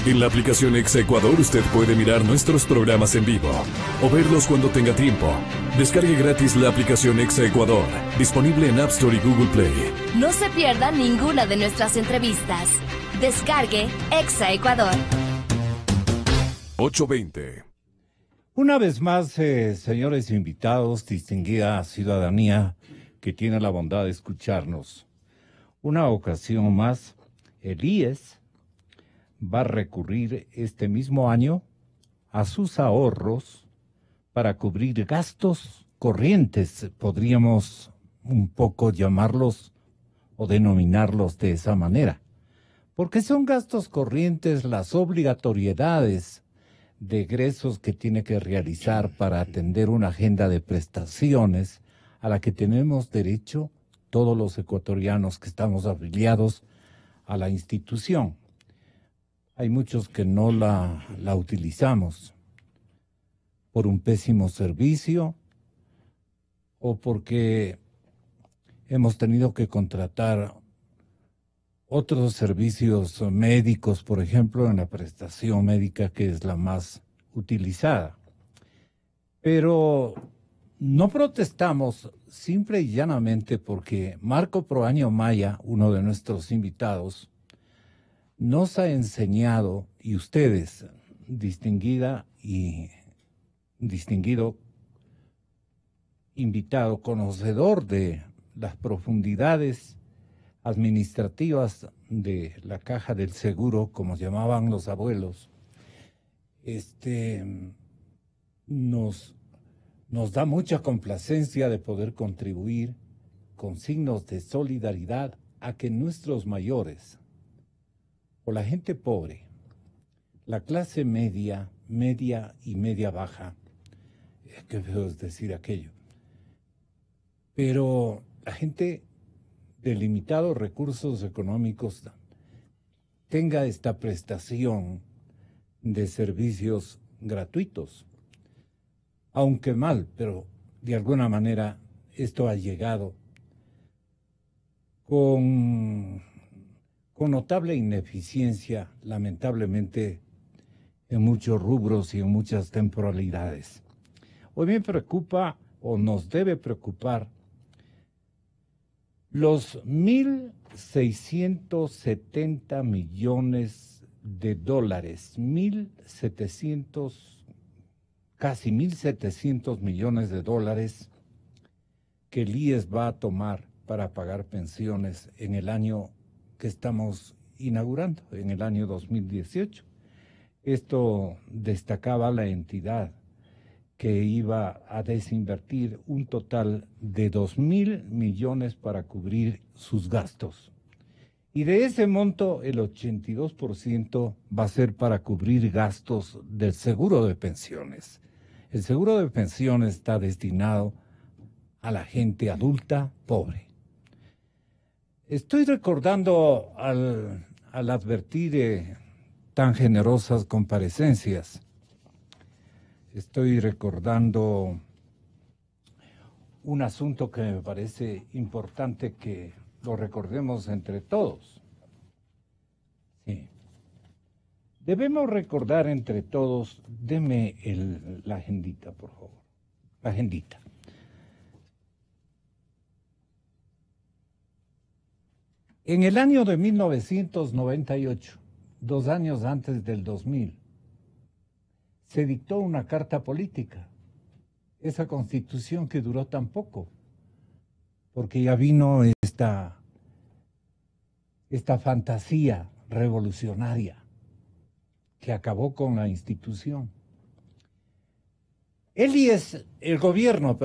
En la aplicación Exa Ecuador usted puede mirar nuestros programas en vivo o verlos cuando tenga tiempo. Descargue gratis la aplicación Exa Ecuador, disponible en App Store y Google Play. No se pierda ninguna de nuestras entrevistas. Descargue Exa Ecuador. 8:20. Una vez más, señores invitados, distinguida ciudadanía que tiene la bondad de escucharnos. Una ocasión más, el IES va a recurrir este mismo año a sus ahorros para cubrir gastos corrientes, podríamos un poco llamarlos o denominarlos de esa manera, porque son gastos corrientes las obligatoriedades de egresos que tiene que realizar para atender una agenda de prestaciones a la que tenemos derecho todos los ecuatorianos que estamos afiliados a la institución. Hay muchos que no la utilizamos por un pésimo servicio o porque hemos tenido que contratar otros servicios médicos, por ejemplo, en la prestación médica, que es la más utilizada. Pero no protestamos simple y llanamente porque Marco Proaño Maya, uno de nuestros invitados, nos ha enseñado, y ustedes, distinguida y distinguido invitado, conocedor de las profundidades administrativas de la caja del seguro, como llamaban los abuelos, nos da mucha complacencia de poder contribuir con signos de solidaridad a que nuestros mayores o la gente pobre, la clase media, media y media baja, qué feo es decir aquello, pero la gente de limitados recursos económicos tenga esta prestación de servicios gratuitos. Aunque mal, pero de alguna manera esto ha llegado con notable ineficiencia, lamentablemente, en muchos rubros y en muchas temporalidades. Hoy me preocupa, o nos debe preocupar, los 1.670 millones de dólares, casi 1.700 millones de dólares que el IES va a tomar para pagar pensiones en el año que estamos inaugurando, en el año 2018. Esto destacaba la entidad que iba a desinvertir un total de 2.000 millones para cubrir sus gastos. Y de ese monto, el 82% va a ser para cubrir gastos del seguro de pensiones. El seguro de pensiones está destinado a la gente adulta pobre. Estoy recordando al advertir tan generosas comparecencias. Estoy recordando un asunto que me parece importante que lo recordemos entre todos. Sí. Debemos recordar entre todos, deme la agendita, por favor. La agendita. En el año de 1998, 2 años antes del 2000, se dictó una carta política, esa constitución que duró tan poco, porque ya vino esta fantasía revolucionaria que acabó con la institución. El gobierno,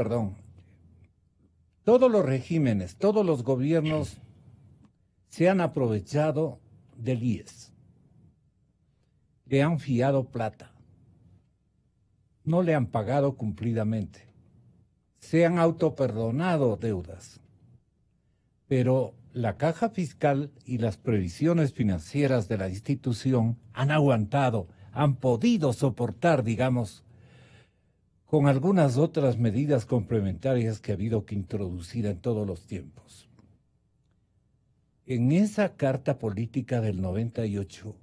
todos los regímenes, todos los gobiernos se han aprovechado del IES. Le han fiado plata. No le han pagado cumplidamente. Se han autoperdonado deudas. Pero la caja fiscal y las previsiones financieras de la institución han aguantado, han podido soportar, digamos, con algunas otras medidas complementarias que ha habido que introducir en todos los tiempos. En esa carta política del 98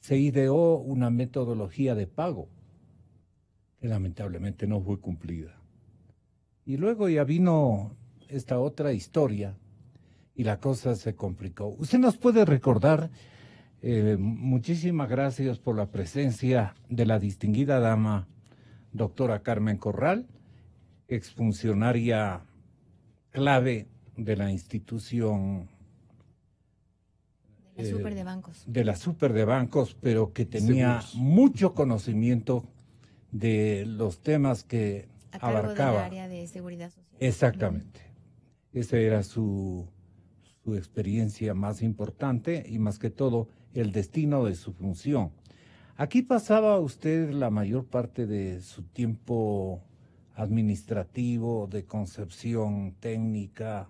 se ideó una metodología de pago que lamentablemente no fue cumplida. Y luego ya vino esta otra historia y la cosa se complicó. ¿Usted nos puede recordar? Muchísimas gracias por la presencia de la distinguida dama, doctora Carmen Corral, exfuncionaria clave de la institución de la Super de Bancos. De la Super de Bancos, pero que tenía Seguros. mucho conocimiento de los temas que A cargo abarcaba. del área de seguridad social. Exactamente. Esa era su experiencia más importante y más que todo el destino de su función. Aquí pasaba usted la mayor parte de su tiempo administrativo, de concepción técnica.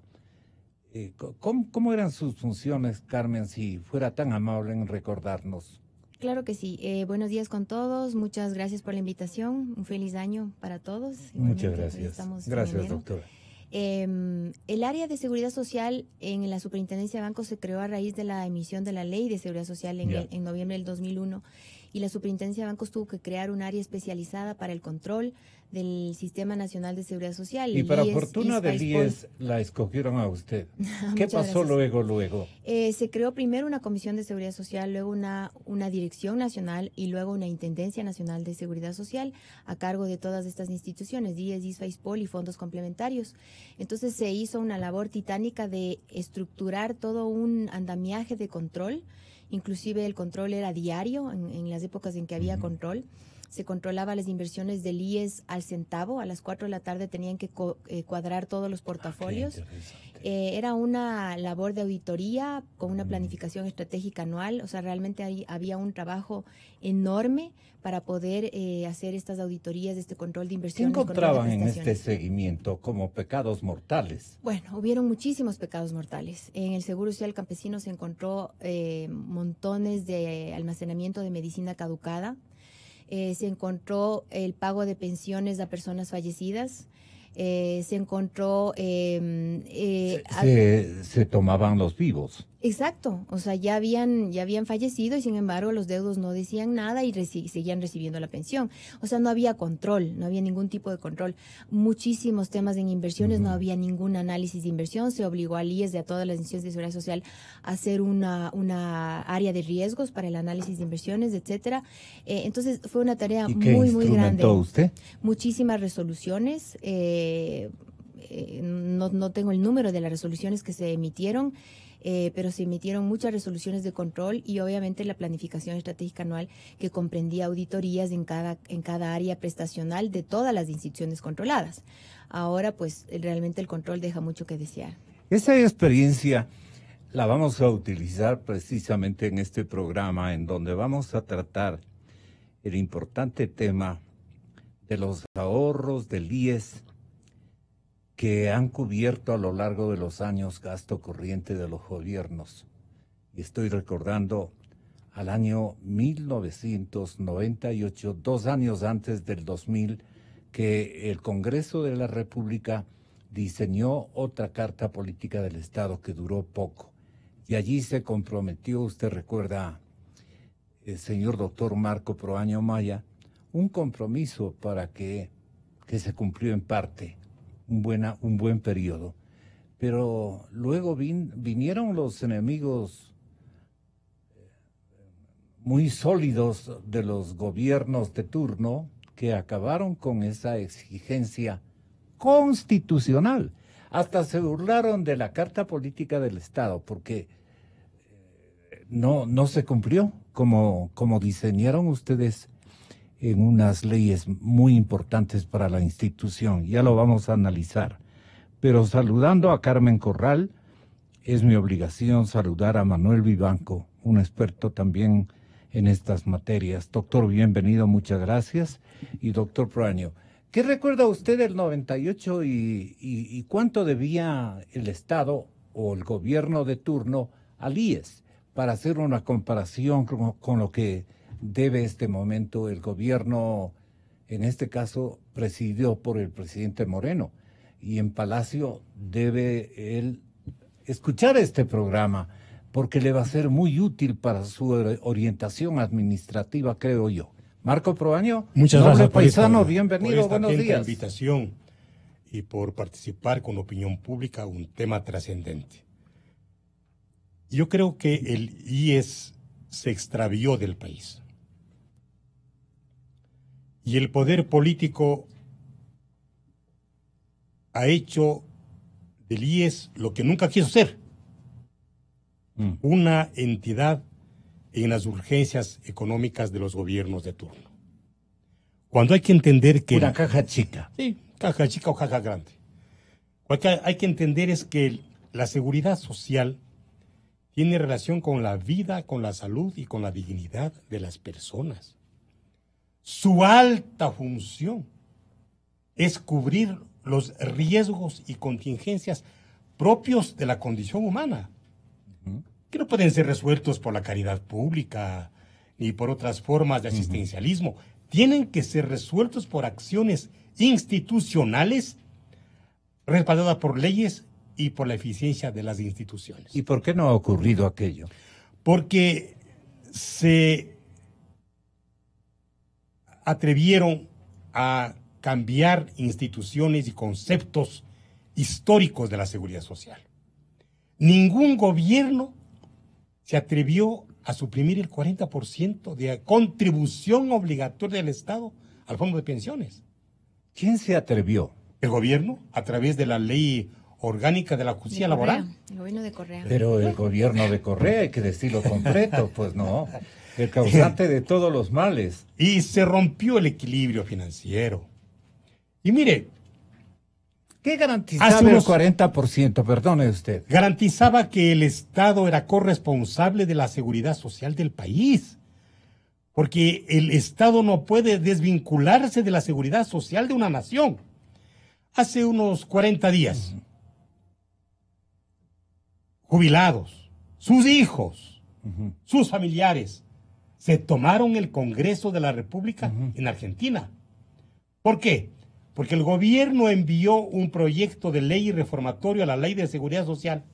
¿Cómo eran sus funciones, Carmen, si fuera tan amable en recordarnos? Claro que sí. Buenos días con todos. Muchas gracias por la invitación. Un feliz año para todos. Muchas Igualmente, gracias. estamos en Gracias, enero. doctora. El área de seguridad social en la Superintendencia de Bancos se creó a raíz de la emisión de la Ley de Seguridad Social en noviembre del 2001, y la Superintendencia de Bancos tuvo que crear un área especializada para el control del Sistema Nacional de Seguridad Social. Y el para IES, fortuna del ISPAISPOL. IES la escogieron a usted. ¿Qué Muchas pasó gracias. luego? Se creó primero una Comisión de Seguridad Social, luego una Dirección Nacional y luego una Intendencia Nacional de Seguridad Social a cargo de todas estas instituciones, IES, ISPAISPOL y fondos complementarios. Entonces se hizo una labor titánica de estructurar todo un andamiaje de control. Inclusive el control era diario en las épocas en que había control. Se controlaba las inversiones del IES al centavo. A las 4 de la tarde tenían que cuadrar todos los portafolios. Qué interesante. Era una labor de auditoría con una planificación estratégica anual. O sea, realmente ahí había un trabajo enorme para poder hacer estas auditorías, este control de ¿Qué inversiones. encontraban en este prestaciones. seguimiento como pecados mortales? Bueno, hubieron muchísimos pecados mortales. En el Seguro Social Campesino se encontró montones de almacenamiento de medicina caducada. Se encontró el pago de pensiones a personas fallecidas. Se encontró... Se tomaban los vivos. Exacto, o sea, ya habían fallecido y sin embargo los deudos no decían nada y seguían recibiendo la pensión. O sea, no había control, no había ningún tipo de control. Muchísimos temas en inversiones, no había ningún análisis de inversión. Se obligó al IES y a todas las instituciones de seguridad social a hacer una área de riesgos para el análisis de inversiones, etcétera. Entonces fue una tarea ¿Y qué muy grande. instrumentó usted? Muchísimas resoluciones. No tengo el número de las resoluciones que se emitieron. Pero se emitieron muchas resoluciones de control y obviamente la planificación estratégica anual que comprendía auditorías en cada área prestacional de todas las instituciones controladas. Ahora, pues, realmente el control deja mucho que desear. Esa experiencia la vamos a utilizar precisamente en este programa, en donde vamos a tratar el importante tema de los ahorros del IES que han cubierto a lo largo de los años gasto corriente de los gobiernos. Y estoy recordando al año 1998, 2 años antes del 2000, que el Congreso de la República diseñó otra Carta Política del Estado que duró poco. Y allí se comprometió, usted recuerda, el señor doctor Marco Proaño Maya, un compromiso para que se cumplió en parte. Un buen periodo. Pero luego vinieron los enemigos muy sólidos de los gobiernos de turno que acabaron con esa exigencia constitucional. Hasta se burlaron de la Carta Política del Estado porque no se cumplió como diseñaron ustedes en unas leyes muy importantes para la institución. Ya lo vamos a analizar. Pero saludando a Carmen Corral, es mi obligación saludar a Manuel Vivanco, un experto también en estas materias. Doctor, bienvenido, muchas gracias. Y doctor Proaño, ¿qué recuerda usted del 98 y cuánto debía el Estado o el gobierno de turno al IES para hacer una comparación con lo que debe este momento el gobierno, en este caso presidido por el presidente Moreno, y en Palacio debe él escuchar este programa porque le va a ser muy útil para su orientación administrativa, creo yo. Marco Proaño, muchas noble gracias paisano, por bienvenido, esta buenos atenta días. invitación y por participar con opinión pública, un tema trascendente. Yo creo que el IES se extravió del país. Y el poder político ha hecho del IES lo que nunca quiso ser, una entidad en las urgencias económicas de los gobiernos de turno. Cuando hay que entender que... Una caja chica. Sí, caja chica o caja grande. Lo que hay que entender es que la seguridad social tiene relación con la vida, con la salud y con la dignidad de las personas. Su alta función es cubrir los riesgos y contingencias propios de la condición humana, que no pueden ser resueltos por la caridad pública ni por otras formas de asistencialismo. Tienen que ser resueltos por acciones institucionales respaldadas por leyes y por la eficiencia de las instituciones. ¿Y por qué no ha ocurrido aquello? Porque se atrevieron a cambiar instituciones y conceptos históricos de la seguridad social. Ningún gobierno se atrevió a suprimir el 40% de contribución obligatoria del Estado al fondo de pensiones. ¿Quién se atrevió? El gobierno, a través de la ley orgánica de la justicia laboral. El gobierno de Correa. Pero el gobierno de Correa, hay que decirlo completo, pues no, el causante de todos los males. Y se rompió el equilibrio financiero. Y mire, ¿qué garantizaba el 40%? Perdone usted. Garantizaba que el Estado era corresponsable de la seguridad social del país. Porque el Estado no puede desvincularse de la seguridad social de una nación. Hace unos 40 días, jubilados, sus hijos, sus familiares, se tomaron el Congreso de la República en Argentina. ¿Por qué? Porque el gobierno envió un proyecto de ley reformatorio a la Ley de Seguridad Social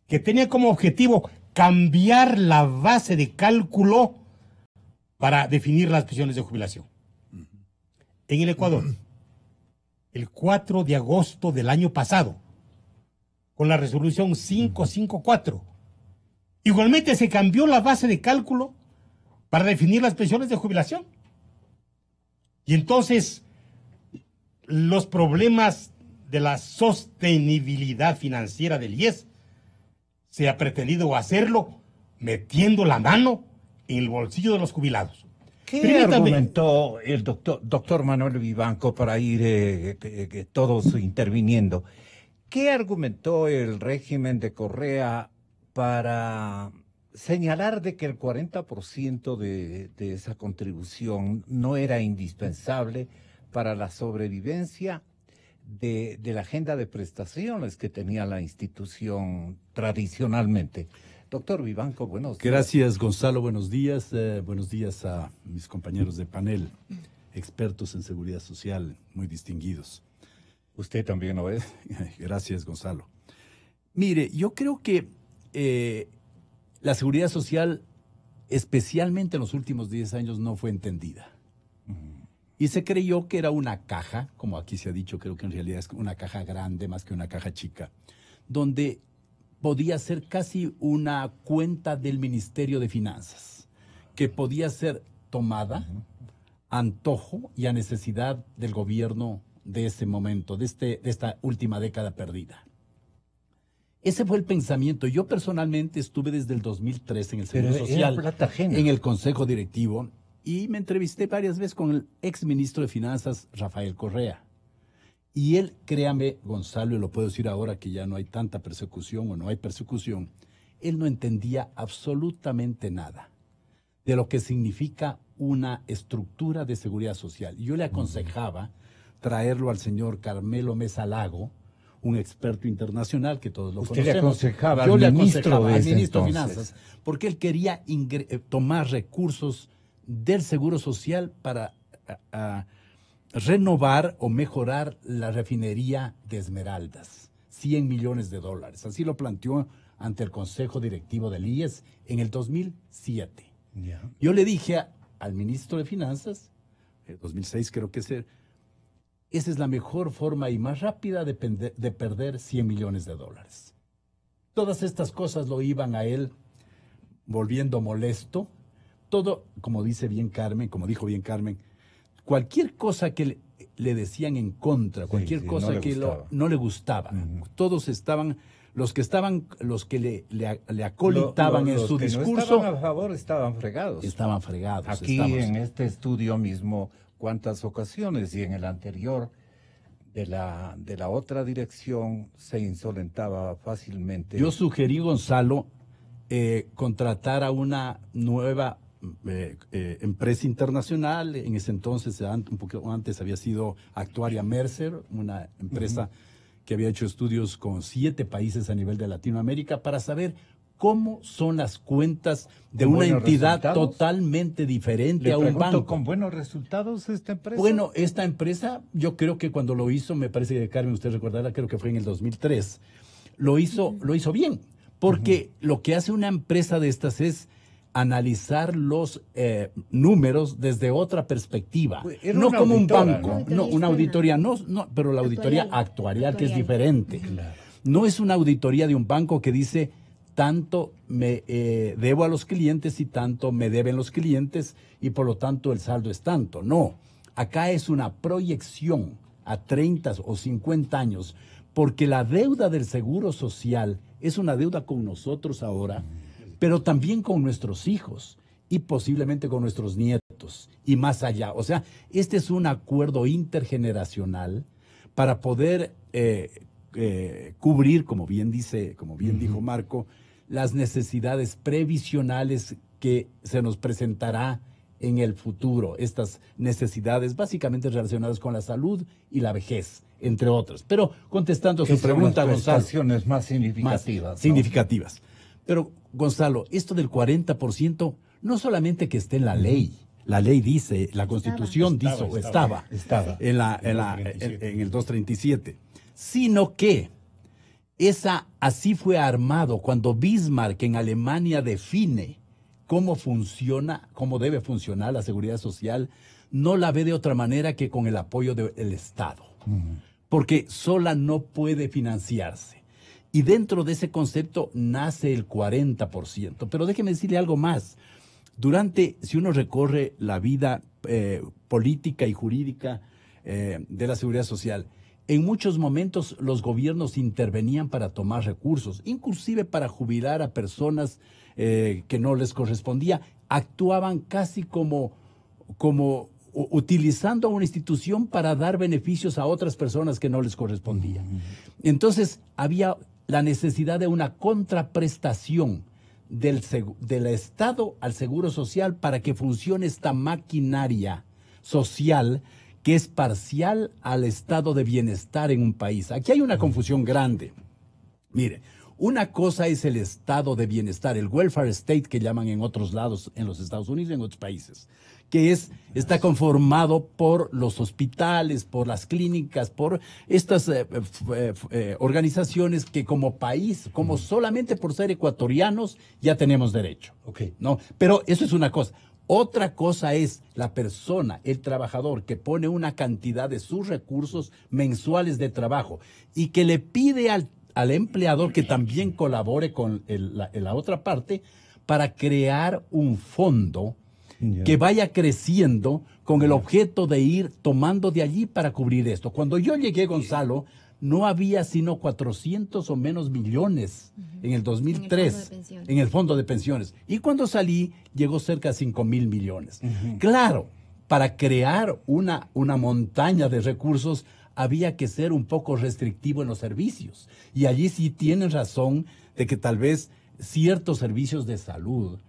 que tenía como objetivo cambiar la base de cálculo para definir las pensiones de jubilación. En el Ecuador, el 4 de agosto del año pasado, con la resolución 554, igualmente se cambió la base de cálculo para definir las pensiones de jubilación. Y entonces los problemas de la sostenibilidad financiera del IES se ha pretendido hacerlo metiendo la mano en el bolsillo de los jubilados. ¿Qué argumentó el doctor Manuel Vivanco para ir todos interviniendo? ¿Qué argumentó el régimen de Correa para señalar de que el 40% de esa contribución no era indispensable para la sobrevivencia de la agenda de prestaciones que tenía la institución tradicionalmente? Doctor Vivanco, buenos días. Gracias, Gonzalo, buenos días. Buenos días a mis compañeros de panel, expertos en seguridad social, muy distinguidos. ¿Usted también lo es? Gracias, Gonzalo. Mire, yo creo que la seguridad social, especialmente en los últimos 10 años, no fue entendida. Y se creyó que era una caja, como aquí se ha dicho, creo que en realidad es una caja grande más que una caja chica, donde podía ser casi una cuenta del Ministerio de Finanzas, que podía ser tomada a antojo y a necesidad del gobierno de ese momento, de esta última década perdida. Ese fue el pensamiento. Yo personalmente estuve desde el 2003 en el Seguro Social, en el Consejo Directivo, y me entrevisté varias veces con el exministro de Finanzas, Rafael Correa. Y él, créame, Gonzalo, y lo puedo decir ahora que ya no hay tanta persecución o no hay persecución, él no entendía absolutamente nada de lo que significa una estructura de seguridad social. Yo le aconsejaba traerlo al señor Carmelo Mesa Lago, un experto internacional que todos lo conocemos. Usted le aconsejaba Yo al le ministro aconsejaba al de ministro de entonces. Finanzas, porque él quería tomar recursos del Seguro Social para renovar o mejorar la refinería de Esmeraldas, $100 millones. Así lo planteó ante el Consejo Directivo del IES en el 2007. Ya. Yo le dije al ministro de Finanzas, en 2006 creo que esa es la mejor forma y más rápida de perder 100 millones de dólares. Todas estas cosas lo iban a él volviendo molesto. Todo, como dijo bien Carmen, cualquier cosa que le decían en contra, cualquier cosa que no le gustaba. Todos estaban, los que le acolitaban en su discurso. No estaban a favor, estaban fregados. Estaban fregados. Aquí en este estudio mismo, cuántas ocasiones, y en el anterior de la otra dirección se insolentaba fácilmente. Yo sugerí, Gonzalo, contratar a una nueva empresa internacional. En ese entonces, un poco antes, había sido Actuaria Mercer, una empresa que había hecho estudios con 7 países a nivel de Latinoamérica para saber cómo son las cuentas de una entidad totalmente diferente a un banco. ¿Con buenos resultados esta empresa? Bueno, esta empresa, yo creo que cuando lo hizo, me parece que Carmen, usted recordará, creo que fue en el 2003, lo hizo bien, porque lo que hace una empresa de estas es analizar los números desde otra perspectiva, no como un banco, una auditoría, pero la auditoría actuarial, que es diferente. Claro. No es una auditoría de un banco que dice tanto me debo a los clientes y tanto me deben los clientes y por lo tanto el saldo es tanto. No, acá es una proyección a 30 o 50 años, porque la deuda del Seguro Social es una deuda con nosotros ahora, pero también con nuestros hijos y posiblemente con nuestros nietos y más allá. O sea, este es un acuerdo intergeneracional para poder cubrir, como bien dijo Marco, las necesidades previsionales que se nos presentará en el futuro. Estas necesidades básicamente relacionadas con la salud y la vejez, entre otras. Pero contestando a su pregunta, Gonzalo. Prestaciones más significativas. Significativas. Pero, Gonzalo, esto del 40% no solamente que esté en la ley. La ley dice, la Constitución estaba en el 237, sino que así fue armado cuando Bismarck en Alemania define cómo debe funcionar la seguridad social, no la ve de otra manera que con el apoyo del Estado, porque sola no puede financiarse. Y dentro de ese concepto nace el 40%. Pero déjeme decirle algo más. Si uno recorre la vida política y jurídica de la seguridad social, en muchos momentos los gobiernos intervenían para tomar recursos, inclusive para jubilar a personas que no les correspondía. Actuaban casi como utilizando a una institución para dar beneficios a otras personas que no les correspondía. Entonces había la necesidad de una contraprestación del Estado al Seguro Social para que funcione esta maquinaria social que es parcial al estado de bienestar en un país. Aquí hay una confusión grande. Mire, una cosa es el estado de bienestar, el welfare state que llaman en otros lados, en los Estados Unidos y en otros países, que está conformado por los hospitales, por las clínicas, por estas organizaciones que como país, como solamente por ser ecuatorianos, ya tenemos derecho. ¿No? Pero eso es una cosa. Otra cosa es la persona, el trabajador, que pone una cantidad de sus recursos mensuales de trabajo y que le pide al empleador que también colabore con la otra parte para crear un fondo que vaya creciendo con el objeto de ir tomando de allí para cubrir esto. Cuando yo llegué, Gonzalo, no había sino 400 o menos millones en el 2003 en el fondo de pensiones. Y cuando salí, llegó cerca de 5,000 millones. Claro, para crear una montaña de recursos había que ser un poco restrictivo en los servicios. Y allí sí tienen razón de que tal vez ciertos servicios de salud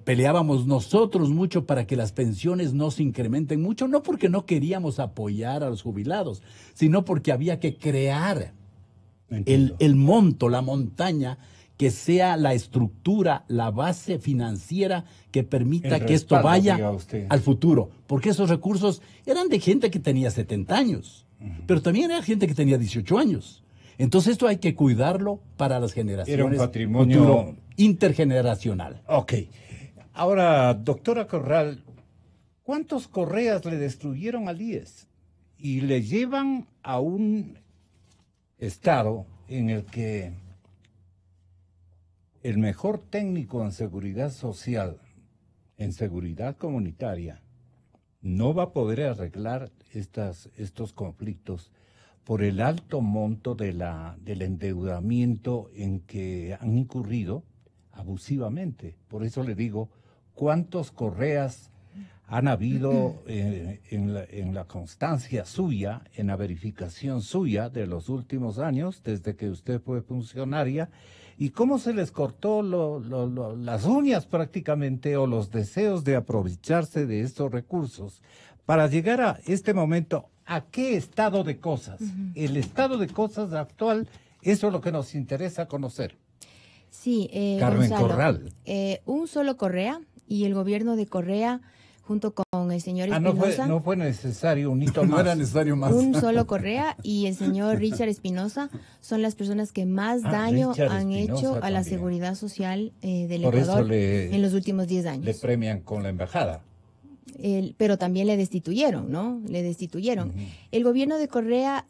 peleábamos nosotros mucho para que las pensiones no se incrementen mucho, no porque no queríamos apoyar a los jubilados, sino porque había que crear el monto, la montaña, que sea la estructura, la base financiera que permita que esto vaya al futuro. Porque esos recursos eran de gente que tenía 70 años, pero también era gente que tenía 18 años. Entonces esto hay que cuidarlo para las generaciones. Era un patrimonio futuro, intergeneracional. Ok. Ahora, doctora Corral, ¿cuántos Correas le destruyeron al IES? Y le llevan a un estado en el que el mejor técnico en seguridad social, en seguridad comunitaria, no va a poder arreglar estos conflictos por el alto monto del endeudamiento en que han incurrido abusivamente. Por eso le digo, ¿cuántos Correas han habido en la constancia suya, en la verificación suya de los últimos años, desde que usted fue funcionaria? ¿Y cómo se les cortó las uñas prácticamente, o los deseos de aprovecharse de estos recursos para llegar a este momento? ¿A qué estado de cosas? El estado de cosas actual, eso es lo que nos interesa conocer. Sí, Carmen Gonzalo, Corral. Un solo Correa, y el gobierno de Correa, junto con el señor Espinosa. No fue necesario un hito más. No era necesario más. Un solo Correa y el señor Richard Espinosa son las personas que más daño Richard han Espinosa hecho a la también. seguridad social del Por eso Ecuador en los últimos 10 años. Le premian con la embajada. Pero también le destituyeron, ¿no? Le destituyeron. El gobierno de Correa,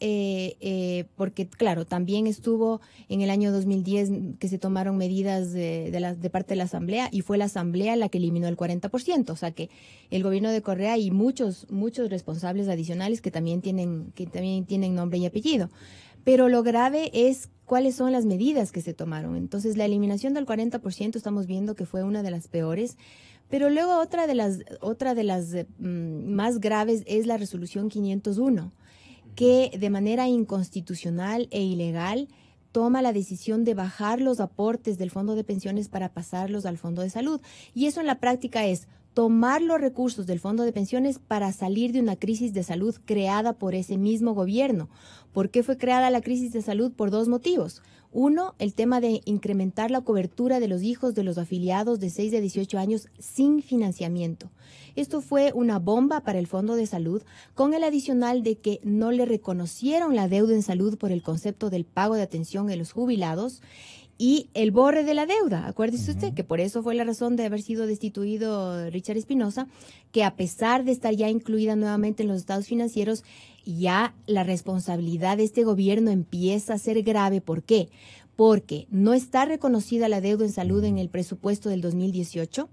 porque claro, también estuvo en el año 2010 que se tomaron medidas de parte de la Asamblea, y fue la Asamblea la que eliminó el 40%. O sea que el gobierno de Correa y muchos responsables adicionales que también tienen nombre y apellido. Pero lo grave es cuáles son las medidas que se tomaron. Entonces, la eliminación del 40% estamos viendo que fue una de las peores. Pero luego otra de las más graves es la resolución 501, que de manera inconstitucional e ilegal toma la decisión de bajar los aportes del fondo de pensiones para pasarlos al fondo de salud. Y eso en la práctica es tomar los recursos del fondo de pensiones para salir de una crisis de salud creada por ese mismo gobierno. ¿Por qué fue creada la crisis de salud? Por dos motivos. Uno, el tema de incrementar la cobertura de los hijos de los afiliados de 6 a 18 años sin financiamiento. Esto fue una bomba para el Fondo de Salud, con el adicional de que no le reconocieron la deuda en salud por el concepto del pago de atención de los jubilados y el borre de la deuda. Acuérdese usted que por eso fue la razón de haber sido destituido Richard Espinosa, que a pesar de estar ya incluida nuevamente en los estados financieros, ya la responsabilidad de este gobierno empieza a ser grave. ¿Por qué? Porque no está reconocida la deuda en salud en el presupuesto del 2018.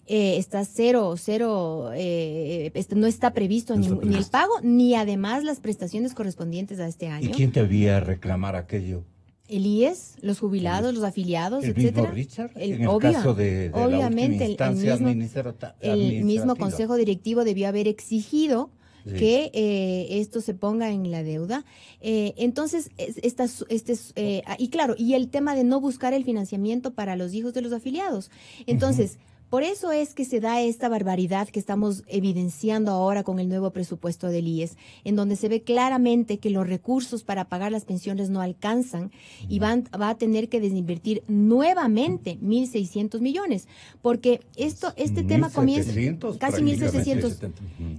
Está cero, no está previsto ni el pago, ni además las prestaciones correspondientes a este año. ¿Y quién debía reclamar aquello? El IES, los jubilados, los afiliados, ¿El etcétera. mismo Richard? En el caso de obviamente, la última instancia el mismo consejo directivo debió haber exigido que esto se ponga en la deuda. Entonces, y claro, y el tema de no buscar el financiamiento para los hijos de los afiliados. Entonces, por eso es que se da esta barbaridad que estamos evidenciando ahora con el nuevo presupuesto del IES, en donde se ve claramente que los recursos para pagar las pensiones no alcanzan y va a tener que desinvertir nuevamente 1.600 millones, porque este tema comienza casi 1.700.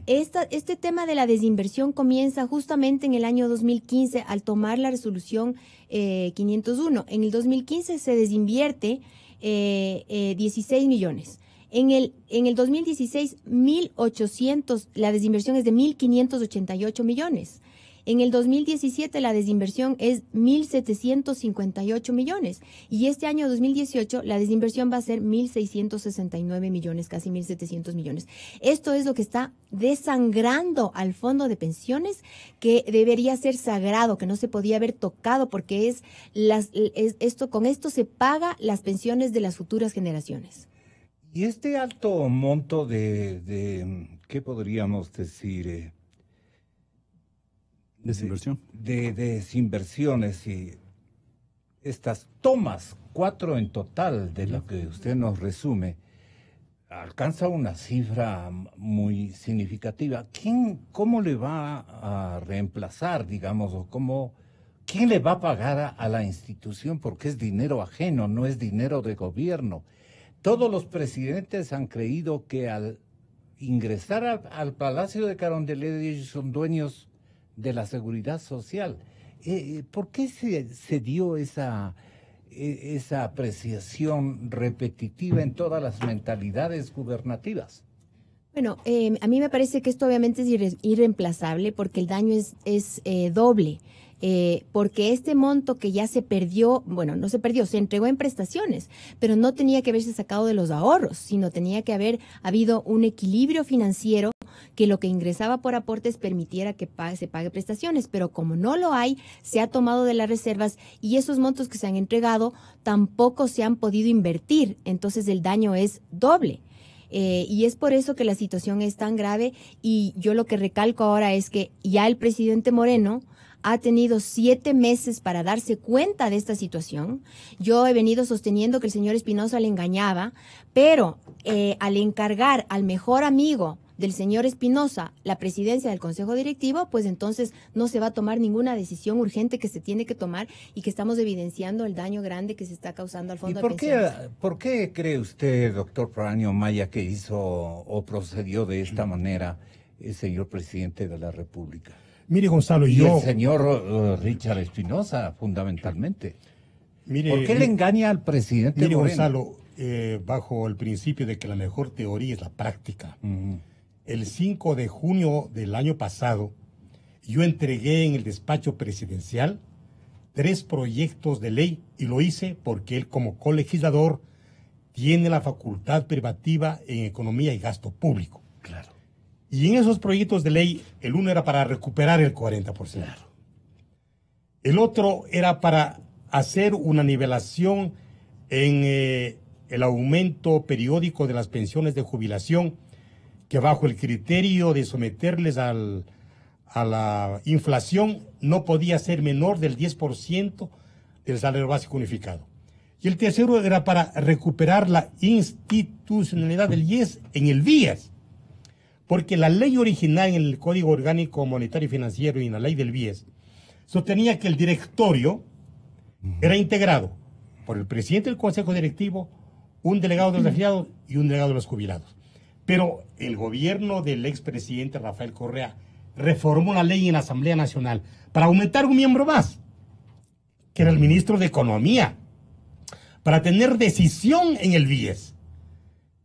Este tema de la desinversión comienza justamente en el año 2015 al tomar la resolución 501. En el 2015 se desinvierte 16 millones. En el 2016, 1.800, la desinversión es de 1.588 millones. En el 2017 la desinversión es 1.758 millones. Y este año 2018 la desinversión va a ser 1.669 millones, casi 1.700 millones. Esto es lo que está desangrando al fondo de pensiones, que debería ser sagrado, que no se podía haber tocado, porque con esto se paga las pensiones de las futuras generaciones. Y este alto monto de ¿qué podríamos decir? Desinversión. De desinversiones y estas tomas, 4 en total de lo que usted nos resume, alcanza una cifra muy significativa. ¿Cómo le va a reemplazar, digamos, o quién le va a pagar a la institución? Porque es dinero ajeno, no es dinero de gobierno. Todos los presidentes han creído que al ingresar al Palacio de Carondelet ellos son dueños de la seguridad social. ¿Por qué se dio esa apreciación repetitiva en todas las mentalidades gubernativas? Bueno, a mí me parece que esto obviamente es irreemplazable porque el daño es doble. Porque este monto que ya se perdió, bueno, no se perdió, se entregó en prestaciones, pero no tenía que haberse sacado de los ahorros, sino tenía que haber habido un equilibrio financiero que lo que ingresaba por aportes permitiera que se pague prestaciones, pero como no lo hay, se ha tomado de las reservas y esos montos que se han entregado tampoco se han podido invertir, entonces el daño es doble. Y es por eso que la situación es tan grave y yo lo que recalco ahora es que ya el presidente Moreno ha tenido 7 meses para darse cuenta de esta situación. Yo he venido sosteniendo que el señor Espinosa le engañaba, pero al encargar al mejor amigo del señor Espinosa la presidencia del Consejo Directivo, pues entonces no se va a tomar ninguna decisión urgente que se tiene que tomar y que estamos evidenciando el daño grande que se está causando al fondo de pensiones. ¿Por qué cree usted, doctor Proaño Maya, que hizo o procedió de esta manera el señor presidente de la República? Mire, Gonzalo, y el señor Richard Espinosa, fundamentalmente. Mire, ¿por qué le engaña al presidente Moreno? Gonzalo, Bajo el principio de que la mejor teoría es la práctica. El 5 de junio del año pasado, yo entregué en el despacho presidencial 3 proyectos de ley y lo hice porque él como colegislador tiene la facultad privativa en economía y gasto público. Claro. Y en esos proyectos de ley, el uno era para recuperar el 40%. Claro. El otro era para hacer una nivelación en el aumento periódico de las pensiones de jubilación, que bajo el criterio de someterles a la inflación no podía ser menor del 10% del salario básico unificado. Y el tercero era para recuperar la institucionalidad del IES en el BIES, porque la ley original en el Código Orgánico Monetario y Financiero y en la ley del BIES sostenía que el directorio era integrado por el presidente del Consejo Directivo, un delegado de los afiliados y un delegado de los jubilados. Pero el gobierno del expresidente Rafael Correa reformó la ley en la Asamblea Nacional para aumentar un miembro más, que era el ministro de Economía, para tener decisión en el BIES.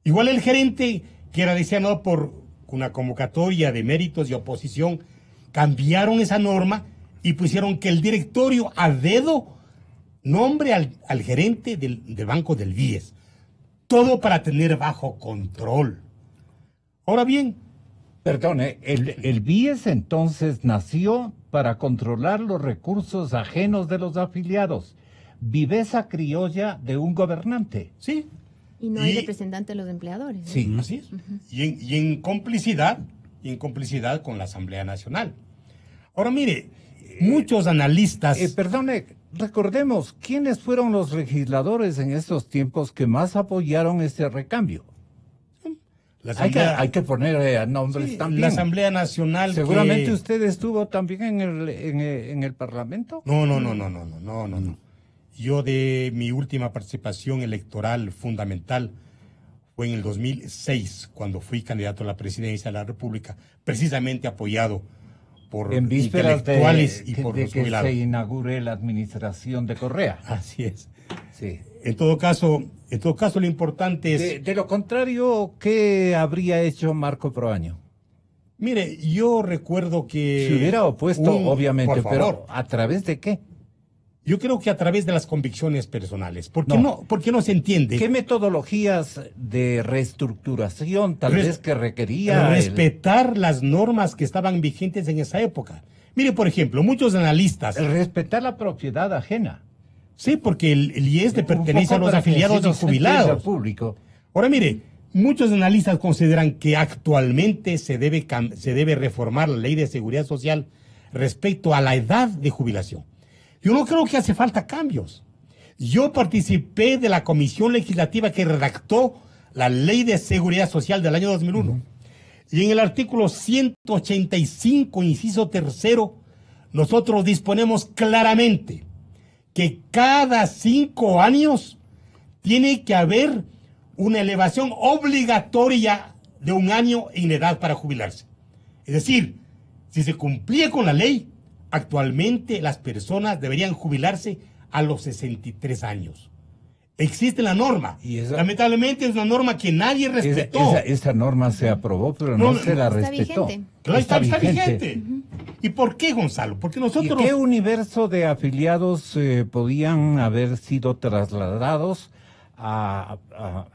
Igual el gerente, que era designado por una convocatoria de méritos y oposición, cambiaron esa norma y pusieron que el directorio a dedo nombre al gerente del banco del BIES. Todo para tener bajo control. Ahora bien, perdone, el BIES entonces nació para controlar los recursos ajenos de los afiliados. Viveza criolla de un gobernante. Sí. Y no hay representante de los empleadores, ¿no? Sí, así es. Y en complicidad con la Asamblea Nacional. Ahora mire, muchos analistas... Perdone, recordemos, ¿quiénes fueron los legisladores en estos tiempos que más apoyaron este recambio? Hay que poner nombres también. La Asamblea Nacional. ¿Seguramente usted estuvo también en el Parlamento? No. Yo de mi última participación electoral fundamental fue en el 2006, cuando fui candidato a la presidencia de la República, precisamente apoyado por intelectuales y por los jubilados. Que se inaugure la administración de Correa. Así es. Sí. En todo caso, lo importante es... De lo contrario, ¿qué habría hecho Marco Proaño? Mire, yo recuerdo que... Se hubiera opuesto, obviamente, pero ¿a través de qué? Yo creo que a través de las convicciones personales. ¿Por qué no se entiende? ¿Qué metodologías de reestructuración tal vez que requería? Respetar las normas que estaban vigentes en esa época. Mire, por ejemplo, muchos analistas... Respetar la propiedad ajena. Sí, porque el IES le pertenece a los afiliados y jubilados. Público. Ahora, mire, muchos analistas consideran que actualmente se debe reformar la Ley de Seguridad Social respecto a la edad de jubilación. Yo no creo que hace falta cambios. Yo participé de la comisión legislativa que redactó la Ley de Seguridad Social del año 2001. Y en el artículo 185, inciso 3, nosotros disponemos claramente que cada 5 años tiene que haber una elevación obligatoria de 1 año en edad para jubilarse. Es decir, si se cumplía con la ley, Actualmente las personas deberían jubilarse a los 63 años. Existe la norma. Y esa- Lamentablemente es una norma que nadie respetó. Esa norma se aprobó, pero no se la está respetó. vigente. Claro, está vigente. ¿Y por qué, Gonzalo? Porque ¿Y nosotros... qué universo de afiliados podían haber sido trasladados a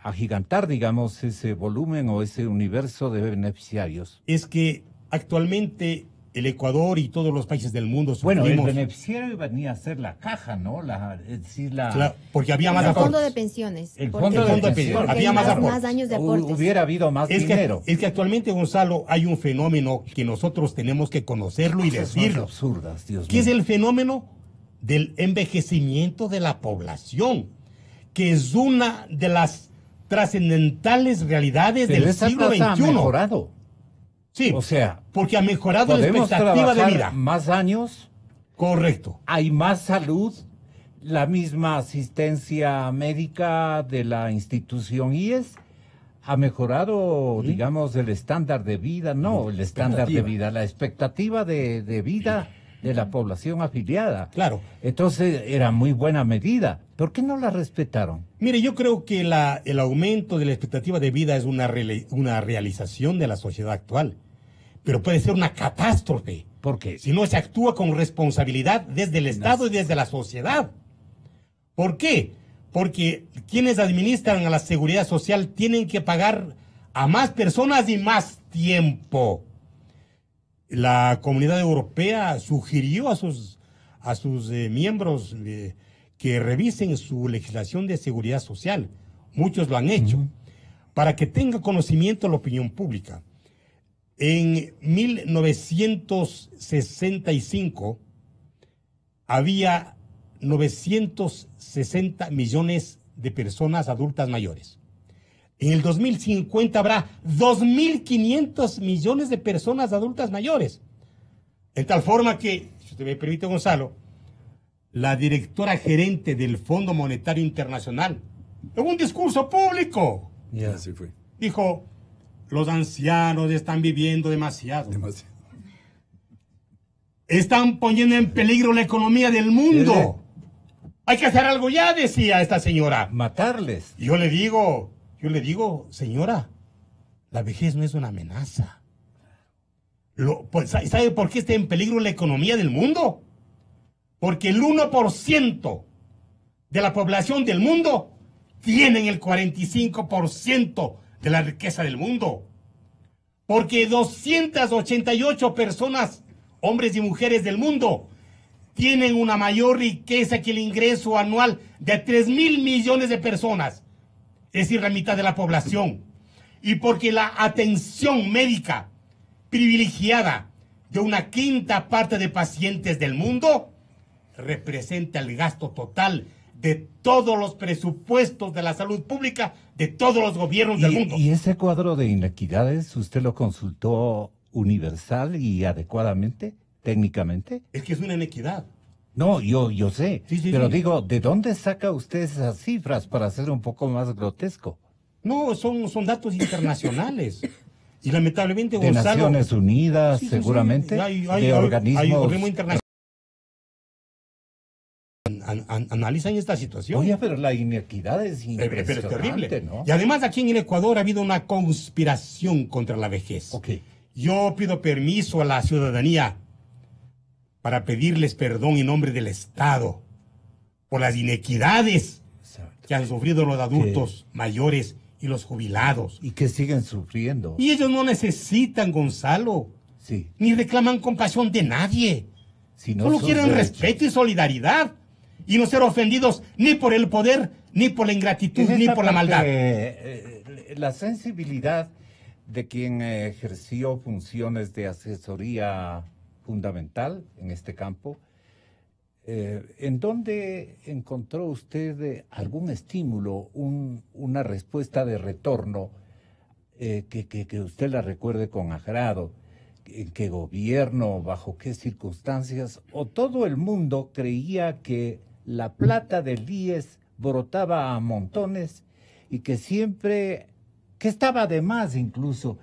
agigantar, digamos, ese volumen o ese universo de beneficiarios? Es que actualmente el Ecuador y todos los países del mundo Bueno, el sufrimos... beneficiario venía a ser la caja, ¿no? Es decir, Claro, porque había más El aportes. fondo de pensiones. El porque- fondo de pensiones. porque Había hay más aportes. más años de aportes. Hubiera habido más dinero. Es que actualmente, Gonzalo, hay un fenómeno que nosotros tenemos que conocerlo y Cosas más decirlo. absurdas, Dios Que es mío. el fenómeno del envejecimiento de la población, que es una de las trascendentales realidades Pero del esa siglo tasa ha XXI. mejorado. Sí, O sea, porque ha mejorado la podemos expectativa de trabajar vida. más años, Correcto. hay más salud, la misma asistencia médica de la institución IES ha mejorado, digamos, el estándar de vida, no el estándar de vida, la expectativa de vida de la población afiliada. Claro. Entonces era muy buena medida. ¿Por qué no la respetaron? Mire, yo creo que el aumento de la expectativa de vida es una realización de la sociedad actual, pero puede ser una catástrofe ¿Por qué? si no se actúa con responsabilidad desde el Estado y desde la sociedad. ¿Por qué? Porque quienes administran a la seguridad social tienen que pagar a más personas y más tiempo. La Comunidad Europea sugirió a sus miembros que revisen su legislación de seguridad social. Muchos lo han hecho. Para que tenga conocimiento la opinión pública. En 1965 había 960 millones de personas adultas mayores. En el 2050 habrá 2.500 millones de personas adultas mayores. De tal forma que, si usted me permite, Gonzalo, la directora gerente del Fondo Monetario Internacional, en un discurso público, Así fue. dijo, los ancianos están viviendo demasiado. Demasiado. Están poniendo en peligro la economía del mundo. Hay que hacer algo ya, decía esta señora. Matarles. Yo le digo, señora, la vejez no es una amenaza. ¿Sabe por qué está en peligro la economía del mundo? Porque el 1% de la población del mundo tienen el 45% de la riqueza del mundo. Porque 288 personas, hombres y mujeres del mundo, tienen una mayor riqueza que el ingreso anual de 3.000 millones de personas. Es decir, la mitad de la población. Y porque la atención médica privilegiada de una quinta parte de pacientes del mundo representa el gasto total de todos los presupuestos de la salud pública de todos los gobiernos del mundo. ¿Y ese cuadro de inequidades usted lo consultó universal y adecuadamente, técnicamente? Es que es una inequidad. No, yo sé, Sí, pero sí. digo, ¿de dónde saca usted esas cifras para ser un poco más grotesco? No, son datos internacionales. Y lamentablemente, De Gonzalo... Naciones Unidas, Sí, sí, sí. organismos Hay organismos internacionales analizan esta situación. Oye, pero la inequidad es Pero es impresionante, terrible. ¿no? Y además aquí en el Ecuador ha habido una conspiración contra la vejez. Ok. Yo pido permiso a la ciudadanía para pedirles perdón en nombre del Estado por las inequidades Exacto. que han sufrido los adultos mayores y los jubilados. Y que siguen sufriendo. Y ellos no necesitan, Gonzalo, Sí. ni reclaman compasión de nadie. Si no Solo sus quieren derechos. respeto y solidaridad. Y no ser ofendidos ni por el poder, ni por la ingratitud, En ni esta por la parte, maldad. La sensibilidad de quien ejerció funciones de asesoría fundamental en este campo, ¿en dónde encontró usted algún estímulo, una respuesta de retorno que usted la recuerde con agrado? ¿En qué gobierno, bajo qué circunstancias? ¿O todo el mundo creía que la plata del IES brotaba a montones y que siempre, que estaba de más incluso?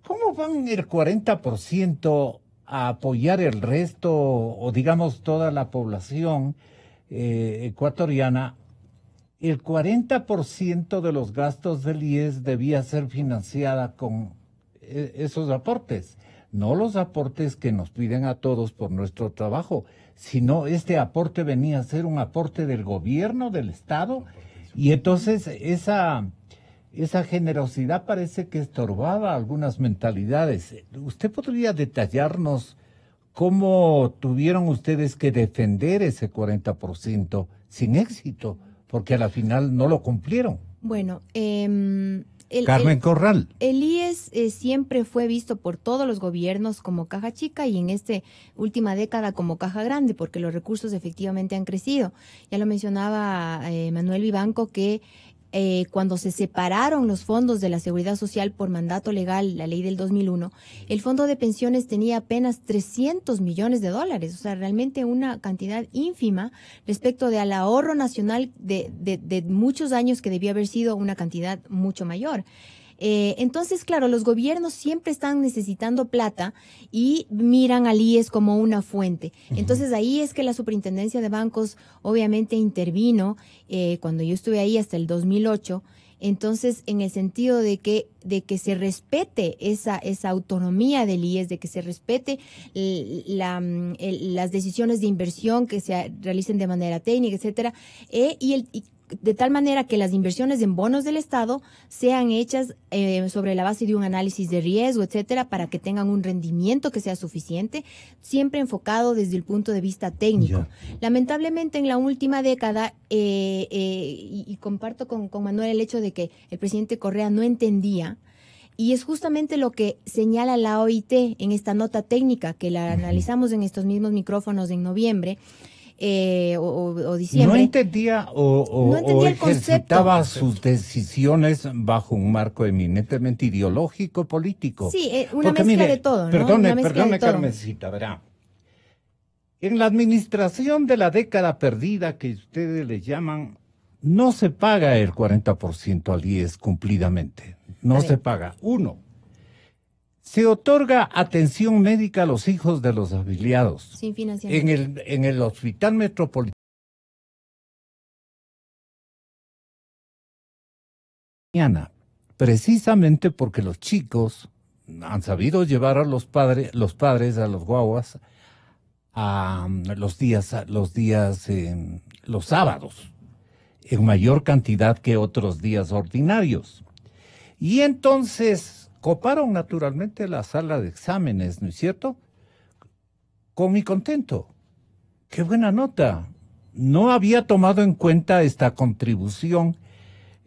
¿Cómo van el 40% a apoyar el resto, o digamos toda la población ecuatoriana, el 40% de los gastos del IES debía ser financiada con esos aportes, no los aportes que nos piden a todos por nuestro trabajo, sino este aporte venía a ser un aporte del gobierno, del Estado, y entonces esa generosidad parece que estorbaba algunas mentalidades. ¿Usted podría detallarnos cómo tuvieron ustedes que defender ese 40% sin éxito? Porque a la final no lo cumplieron. Bueno, Carmen Corral. El IES siempre fue visto por todos los gobiernos como caja chica y en esta última década como caja grande, porque los recursos efectivamente han crecido. Ya lo mencionaba Manuel Vivanco, que cuando se separaron los fondos de la Seguridad Social por mandato legal, la ley del 2001, el fondo de pensiones tenía apenas $300 millones, o sea, realmente una cantidad ínfima respecto al ahorro nacional de muchos años, que debía haber sido una cantidad mucho mayor. Entonces, claro, los gobiernos siempre están necesitando plata y miran al IES como una fuente. Entonces, ahí es que la Superintendencia de Bancos obviamente intervino cuando yo estuve ahí hasta el 2008. Entonces, en el sentido de que se respete esa autonomía del IES, de que se respete las decisiones de inversión que se realicen de manera técnica, etcétera, y de tal manera que las inversiones en bonos del Estado sean hechas sobre la base de un análisis de riesgo, etcétera, para que tengan un rendimiento que sea suficiente, siempre enfocado desde el punto de vista técnico. Lamentablemente, en la última década, y comparto con Manuel el hecho de que el presidente Correa no entendía, y es justamente lo que señala la OIT en esta nota técnica que la analizamos en estos mismos micrófonos en noviembre, o diciembre. No entendía o ejercitaba sus decisiones bajo un marco eminentemente ideológico, político. Sí, una mezcla de todo, ¿no? Perdone, Carmencita, verá. En la administración de la década perdida, que ustedes le llaman, no se paga el 40% al IES cumplidamente. No se paga. Uno, se otorga atención médica a los hijos de los afiliados. Sin financiamiento. En el Hospital Metropolitano. Precisamente porque los chicos han sabido llevar a los padres a los guaguas a los sábados, en mayor cantidad que otros días ordinarios. Y entonces coparon naturalmente la sala de exámenes, ¿no es cierto? Con mi contento. ¡Qué buena nota! No había tomado en cuenta esta contribución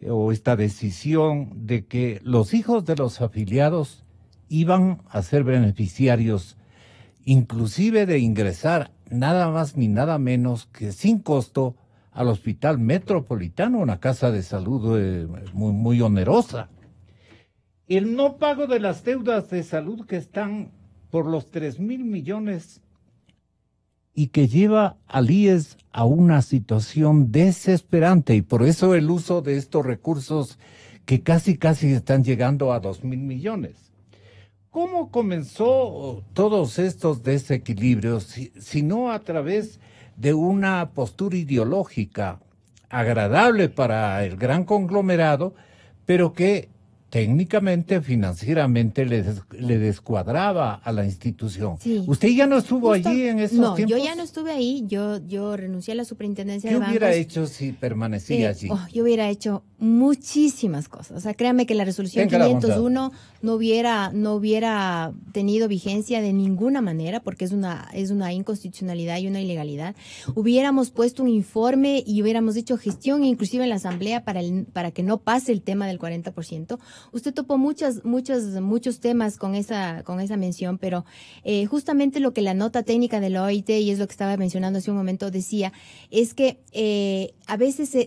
o esta decisión de que los hijos de los afiliados iban a ser beneficiarios, inclusive de ingresar nada más ni nada menos que sin costo al Hospital Metropolitano, una casa de salud muy, muy onerosa. El no pago de las deudas de salud que están por los 3,000 millones y que lleva al IES a una situación desesperante, y por eso el uso de estos recursos que casi están llegando a 2,000 millones. ¿Cómo comenzó todos estos desequilibrios? Si no a través de una postura ideológica agradable para el gran conglomerado, pero que técnicamente, financieramente, le descuadraba a la institución. Sí. ¿Usted ya no estuvo allí en esos tiempos? No, yo ya no estuve ahí. Yo renuncié a la superintendencia de bancos. ¿Qué hubiera hecho si permanecía allí? Yo hubiera hecho muchísimas cosas. O sea, créame que la resolución 501 no hubiera tenido vigencia de ninguna manera, porque es una inconstitucionalidad y una ilegalidad. Hubiéramos puesto un informe y hubiéramos hecho gestión, inclusive en la asamblea, para que no pase el tema del 40%. Usted topó muchos temas con esa mención, pero justamente lo que la nota técnica de la OIT, y es lo que estaba mencionando hace un momento, decía, es que a veces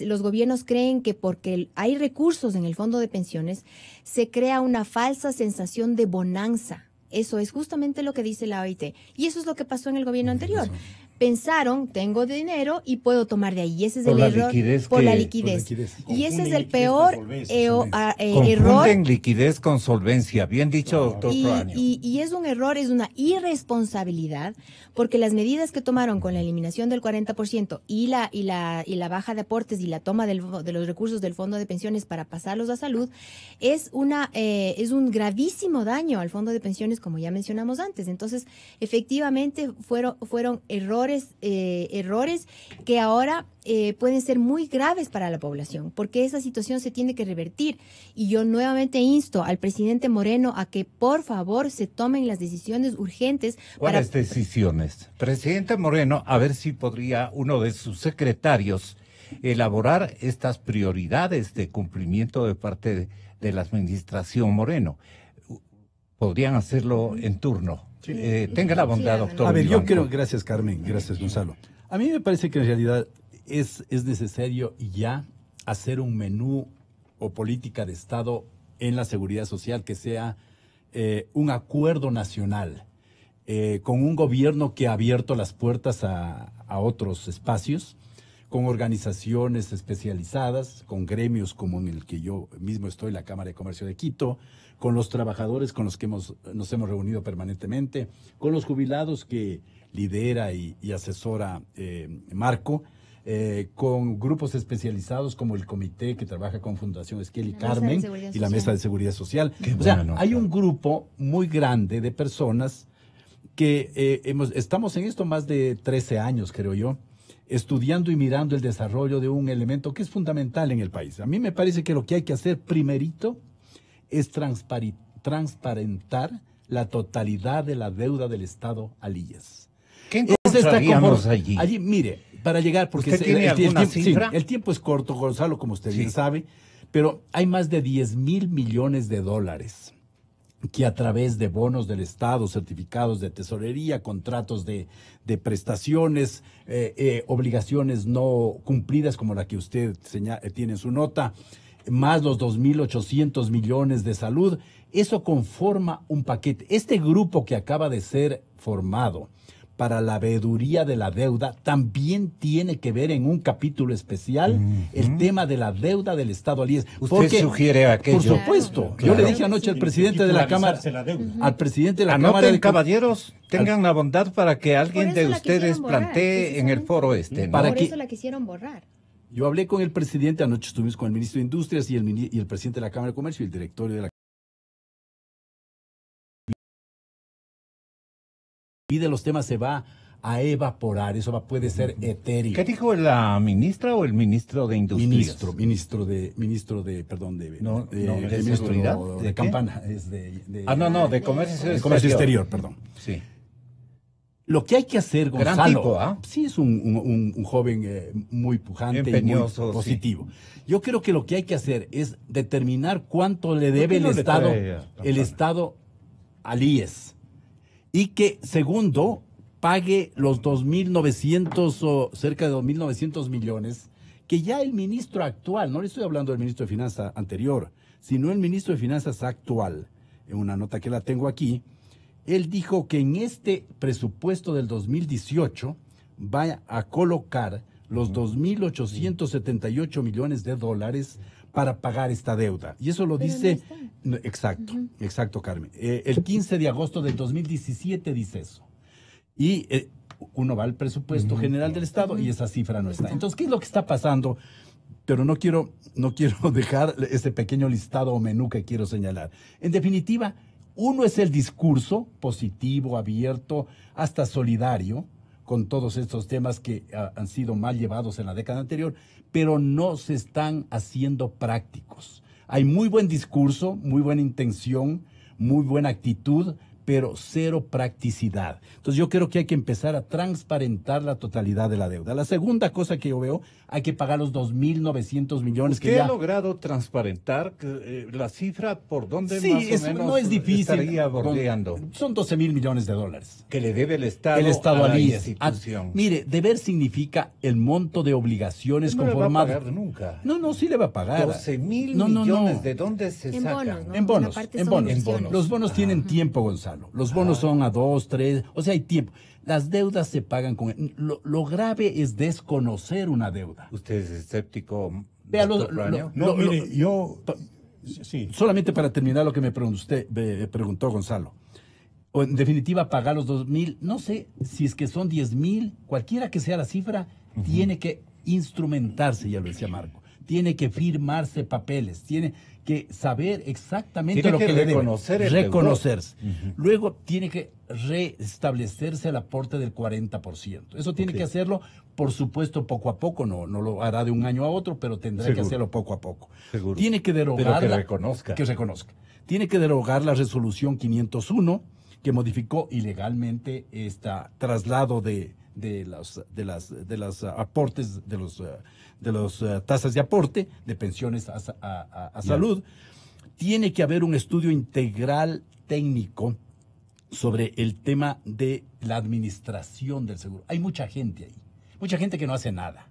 los gobiernos creen que porque hay recursos en el fondo de pensiones, se crea una falsa sensación de bonanza. Eso es justamente lo que dice la OIT. Y eso es lo que pasó en el gobierno anterior. pensaron, tengo dinero y puedo tomar de ahí. Y ese es Por el la error. liquidez Por que- la liquidez. Confunden Y ese es el liquidez peor con solvencia, solvencia. error. Confunden liquidez con solvencia. Bien dicho, doctor Proaño. Y es un error, es una irresponsabilidad, porque las medidas que tomaron con la eliminación del 40% y la baja de aportes y la toma de los recursos del fondo de pensiones para pasarlos a salud, es un gravísimo daño al fondo de pensiones, como ya mencionamos antes. Entonces, efectivamente, fueron errores que ahora pueden ser muy graves para la población, porque esa situación se tiene que revertir. Y yo nuevamente insto al presidente Moreno a que por favor se tomen las decisiones urgentes. ¿Cuáles decisiones? Presidente Moreno, a ver si podría uno de sus secretarios elaborar estas prioridades de cumplimiento de parte de la administración Moreno. Podrían hacerlo en turno. Tenga la bondad, doctor. A ver, yo Vivanco. creo, gracias Carmen, gracias Gonzalo. A mí me parece que en realidad es necesario ya hacer un menú o política de Estado en la seguridad social que sea un acuerdo nacional, con un gobierno que ha abierto las puertas a otros espacios, con organizaciones especializadas, con gremios como en el que yo mismo estoy, la Cámara de Comercio de Quito, con los trabajadores con los que nos hemos reunido permanentemente, con los jubilados que lidera y asesora Marco, con grupos especializados como el comité que trabaja con Fundación Esquiel y La Mesa Carmen de Seguridad y la Social. Mesa de Seguridad Social. Qué O sea, buena nota. hay un grupo muy grande de personas que estamos en esto más de 13 años, creo yo, estudiando y mirando el desarrollo de un elemento que es fundamental en el país. A mí me parece que lo que hay que hacer primerito es transparentar la totalidad de la deuda del Estado al IES. ¿Qué Ese está encontraríamos conforme- allí? mire, para llegar, porque ¿Usted tiene alguna tiempo, sí, cifra? el tiempo es corto, Gonzalo, como usted bien Sí. sabe, pero hay más de 10.000 millones de dólares que a través de bonos del Estado, certificados de tesorería, contratos de prestaciones, obligaciones no cumplidas como la que usted tiene en su nota, más los 2.800 millones de salud, eso conforma un paquete. Este grupo que acaba de ser formado para la veeduría de la deuda también tiene que ver en un capítulo especial el tema de la deuda del Estado al IES. Usted sugiere aquello. Por supuesto. Claro. Yo le dije anoche al presidente de la Cámara, al presidente de la Cámara Anoten, de caballeros, tengan la bondad para que alguien Por de eso la ustedes quisieron borrar, plantee en el foro este, ¿no? Para Por que- eso la quisieron borrar. Yo hablé con el presidente, anoche estuvimos con el ministro de Industrias y el presidente de la Cámara de Comercio y el directorio de la y de los temas se va a evaporar, puede ser etéreo. ¿Qué dijo la ministra o el ministro de Industrias? Ministro de No, de ¿de seguridad? de ¿De qué? Campana, No, de comercio de comercio exterior, perdón. Sí. Lo que hay que hacer, Gran Gonzalo, tipo, ¿ah? sí es un joven muy pujante Empeñoso, y muy sí. positivo. Yo creo que lo que hay que hacer es determinar cuánto le ¿Por debe qué no el le Estado, trae a Campana? el Estado al IES. Y que, segundo, pague los 2.900 o cerca de 2.900 millones que ya el ministro actual, no le estoy hablando del ministro de Finanzas anterior, sino el ministro de Finanzas actual, en una nota que la tengo aquí, él dijo que en este presupuesto del 2018 va a colocar los 2.878 millones de dólares para pagar esta deuda. Y eso lo Pero dice... no está. No, exacto, Carmen. El 15 de agosto del 2017 dice eso. Y uno va al presupuesto general del Estado y esa cifra no está. Entonces, ¿qué es lo que está pasando? Pero no quiero dejar ese pequeño listado o menú que quiero señalar. En definitiva, uno es el discurso positivo, abierto, hasta solidario, con todos estos temas que han sido mal llevados en la década anterior, pero no se están haciendo prácticos. Hay muy buen discurso, muy buena intención, muy buena actitud, pero cero practicidad. Entonces yo creo que hay que empezar a transparentar la totalidad de la deuda. La segunda cosa que yo veo, hay que pagar los 2.900 millones que ¿Usted ya... ha logrado transparentar la cifra por dónde Sí, más o menos no es difícil. estaría bordeando? Son 12.000 millones de dólares. Que le debe el Estado, El Estado a la al IES. institución. Mire, deber significa el monto de obligaciones No le va a conformado. pagar nunca. No, sí le va a pagar. 12.000 No, millones, ¿de dónde se En sacan? bonos, ¿no? En bonos, Una parte en son bonos. emisiones. Los bonos tienen tiempo, Gonzalo. Gonzalo. Los bonos son a 2, 3, o sea, hay tiempo. Las deudas se pagan con... Lo grave es desconocer una deuda. ¿Usted es escéptico, Vea, doctor Proaño? No, mire, yo... Sí. Solamente para terminar lo que me preguntó Gonzalo. O en definitiva, pagar los 2.000, no sé si es que son 10.000, cualquiera que sea la cifra, tiene que instrumentarse, ya lo decía Marco. Tiene que firmarse papeles, tiene que saber exactamente Tiene lo que que le debe. reconocer el Reconocerse. Luego tiene que restablecerse el aporte del 40%. Eso tiene que hacerlo, por supuesto, poco a poco. No lo hará de un año a otro, pero tendrá que hacerlo poco a poco. Seguro. Tiene que derogar... Pero que reconozca. Que reconozca. Tiene que derogar la resolución 501, que modificó ilegalmente este traslado de las aportes, de los tasas de aporte de pensiones a salud. Tiene que haber un estudio integral técnico sobre el tema de la administración del seguro. Hay mucha gente ahí, mucha gente que no hace nada.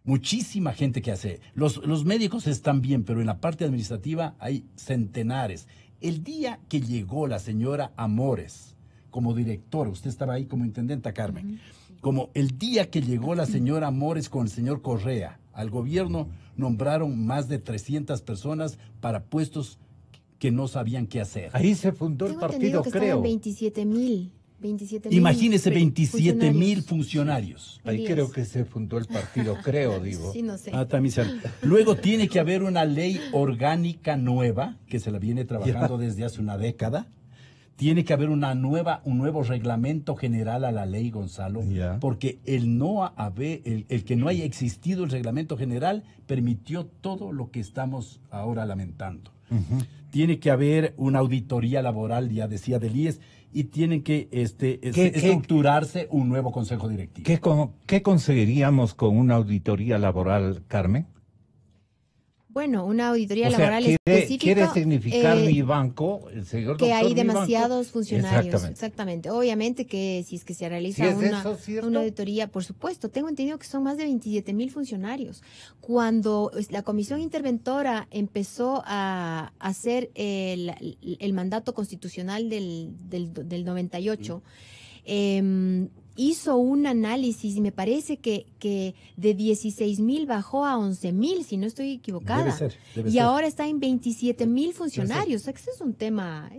Muchísima gente que hace. Los médicos están bien, pero en la parte administrativa hay centenares. El día que llegó la señora Amores como directora, usted estaba ahí como intendenta, Carmen, como el día que llegó la señora Amores con el señor Correa al gobierno, nombraron más de 300 personas para puestos que no sabían qué hacer. Ahí se fundó el Tengo entendido partido, que creo. estaban 27.000. Imagínese 27.000 funcionarios. Ahí creo que se fundó el partido, creo, digo. Sí, no sé. También luego tiene que haber una ley orgánica nueva, que se la viene trabajando desde hace una década. Tiene que haber un nuevo reglamento general a la ley, Gonzalo, porque el que no haya existido el reglamento general permitió todo lo que estamos ahora lamentando. Tiene que haber una auditoría laboral, ya decía, del IES, y tiene que estructurarse un nuevo consejo directivo. ¿Qué conseguiríamos con una auditoría laboral, Carmen? Bueno, una auditoría O sea, laboral específica. quiere significar mi banco, el señor que doctor hay demasiados Vivanco. funcionarios. Exactamente. Obviamente que si es que se realiza una auditoría, por supuesto, tengo entendido que son más de 27.000 funcionarios. Cuando la comisión interventora empezó a hacer el mandato constitucional del 98, hizo un análisis y me parece que de 16.000 bajó a 11.000, si no estoy equivocada. Debe ser. Ahora está en 27.000 funcionarios. O sea, ese es un tema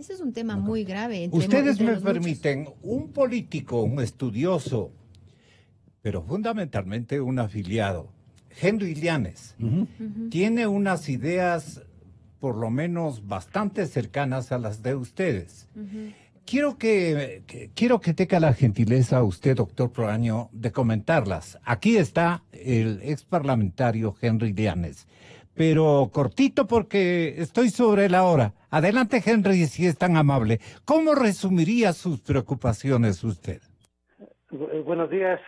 muy grave. Ustedes me permiten, un político, un estudioso, pero fundamentalmente un afiliado, Henry Llanes, tiene unas ideas por lo menos bastante cercanas a las de ustedes. Quiero que tenga la gentileza usted, doctor Proaño, de comentarlas. Aquí está el ex parlamentario Henry Llanes, pero cortito porque estoy sobre la hora. Adelante, Henry, si es tan amable. ¿Cómo resumiría sus preocupaciones usted? Buenos días,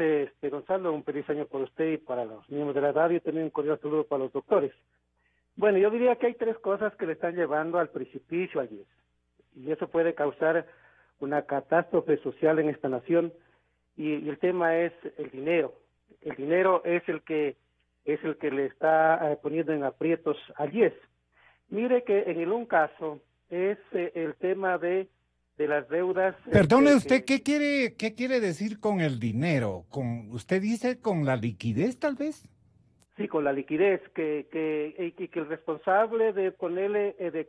Gonzalo, un feliz año por usted y para los miembros de la radio, y también un cordial saludo para los doctores. Bueno, yo diría que hay tres cosas que le están llevando al precipicio al IES, y eso puede causar una catástrofe social en esta nación, y el tema es el dinero. El dinero es el que le está poniendo en aprietos al IES. Mire que en un caso es el tema de las deudas. Perdone usted, ¿qué quiere decir con el dinero? ¿Usted dice con la liquidez, tal vez? Sí, con la liquidez, que el responsable de ponerle, de